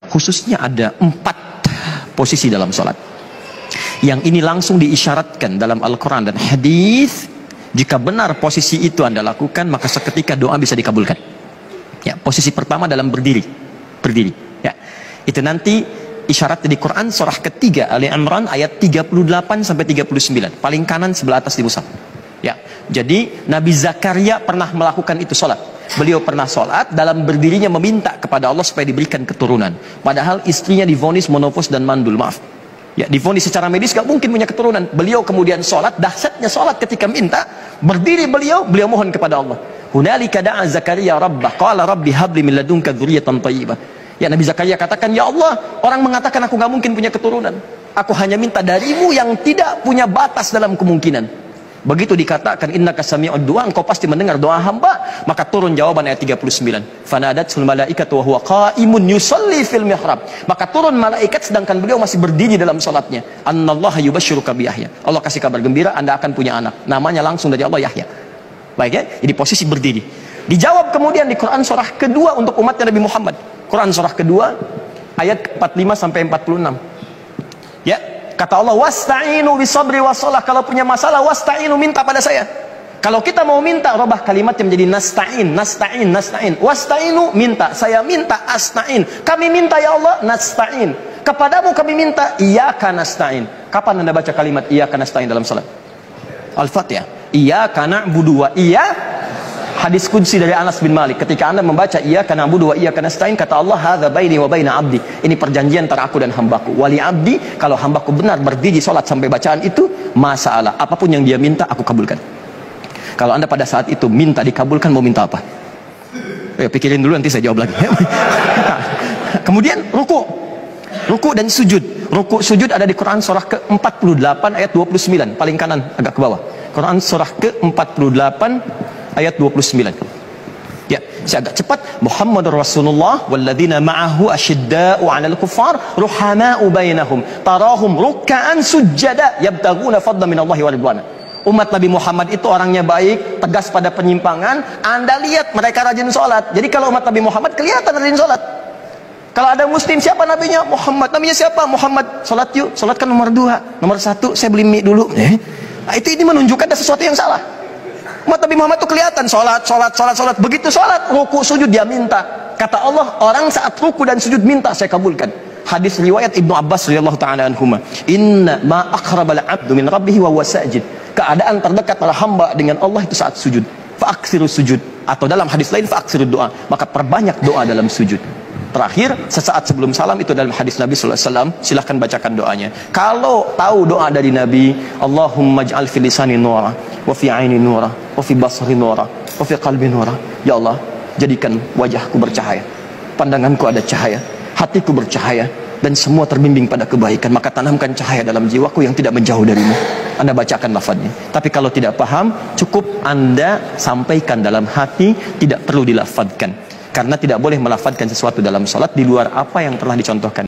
Khususnya ada 4 posisi dalam sholat. Yang ini langsung diisyaratkan dalam Al-Quran dan hadis. Jika benar posisi itu Anda lakukan, maka seketika doa bisa dikabulkan. Ya, posisi pertama dalam berdiri. Ya, itu nanti isyarat di Quran surah ketiga Ali Imran ayat 38 sampai 39. Paling kanan sebelah atas di mushaf. Ya, jadi Nabi Zakaria pernah melakukan itu sholat. Beliau pernah sholat dalam berdirinya meminta kepada Allah supaya diberikan keturunan. Padahal istrinya divonis monopos dan mandul, maaf. Ya, divonis secara medis gak mungkin punya keturunan. Beliau kemudian sholat, dahsyatnya sholat ketika minta, berdiri beliau mohon kepada Allah. Hunalika da'a Zakaria rabbah, qala rabbi habli min ladunka dzurriyyatan thayyibah. Ya, Nabi Zakaria katakan, ya Allah, orang mengatakan aku gak mungkin punya keturunan. Aku hanya minta darimu yang tidak punya batas dalam kemungkinan. Begitu dikatakan innaka sami'ud du'a, engkau pasti mendengar doa hamba, maka turun jawaban ayat 39. Fanadatul malaikatu wa huwa qa'imun yusalli fil mihrab. Maka turun malaikat sedangkan beliau masih berdiri dalam salatnya. Annallaha yubashshiruka bi Yahya. Allah kasih kabar gembira, Anda akan punya anak. Namanya langsung dari Allah Yahya. Baik ya, jadi posisi berdiri. Dijawab kemudian di Quran surah kedua untuk umatnya Nabi Muhammad. Quran surah kedua ayat 45 sampai 46. Ya, kata Allah, wasta'inu bisabri wassalah. Kalau punya masalah, wasta'inu, minta pada saya. Kalau kita mau minta, robah kalimatnya menjadi nasta'in. Wasta'inu, minta. Saya minta, asta'in. Kami minta, ya Allah, nasta'in. Kepadamu kami minta, iyyaka nasta'in. Kapan Anda baca kalimat iyyaka nasta'in dalam salat? Al-Fatihah. Iyyaka na'budu wa hadis qudsi dari Anas bin Malik. Ketika Anda membaca iyyaka na'budu wa iyyaka nasta'in, kata Allah, hadza baini wa baina 'abdi. Ini perjanjian antara aku dan hambaku. Wali 'abdi, kalau hambaku benar berdiri salat sampai bacaan itu, masalah apapun yang dia minta aku kabulkan. Kalau Anda pada saat itu minta dikabulkan, mau minta apa? Pikirin dulu, nanti saya jawab lagi. Kemudian ruku dan sujud. Ruku sujud ada di Quran surah ke-48 ayat 29, paling kanan agak ke bawah. Quran surah ke-48 ayat 29. Ya, saya agak cepat. Muhammadur Rasulullah walladzina ma'ahu asyidda'u 'alal kuffar ruhama'u bainahum tarahum ruk'an sujada yabtaguna fadlan minallahi wa ridwana. Umat Nabi Muhammad itu orangnya baik, tegas pada penyimpangan. Anda lihat mereka rajin sholat. Jadi kalau umat Nabi Muhammad kelihatan rajin sholat. Kalau ada muslim, siapa nabinya? Muhammad. Nabinya siapa? Muhammad. Sholat yuk. Sholat kan nomor 2. Nomor 1 saya beli mie dulu. Nah, ini menunjukkan ada sesuatu yang salah. Umat Nabi Muhammad itu kelihatan sholat. Begitu sholat, ruku sujud dia minta. Kata Allah, orang saat ruku dan sujud minta, saya kabulkan. Hadis riwayat Ibnu Abbas radhiyallahu ta'ala anhuma. Inna ma aqrabal 'abdu min rabbih wa huwa sajid. Keadaan terdekat antara hamba dengan Allah itu saat sujud. Fa'aksiru sujud. Atau dalam hadis lain fa'aksiru doa. Maka perbanyak doa dalam sujud. Terakhir, sesaat sebelum salam, itu dalam hadis Nabi sallallahu alaihi wasallam, silahkan bacakan doanya. Kalau tahu doa dari Nabi, Allahumma ij'al fi lisani nura, wa fi aini nura, wa fi basari nura, wa fi qalbi nura. Ya Allah, jadikan wajahku bercahaya, pandanganku ada cahaya, hatiku bercahaya, dan semua terbimbing pada kebaikan. Maka tanamkan cahaya dalam jiwaku yang tidak menjauh darimu. Anda bacakan lafadznya. Tapi kalau tidak paham, cukup Anda sampaikan dalam hati, tidak perlu dilafadzkan. Karena tidak boleh melafadzkan sesuatu dalam sholat di luar apa yang telah dicontohkan.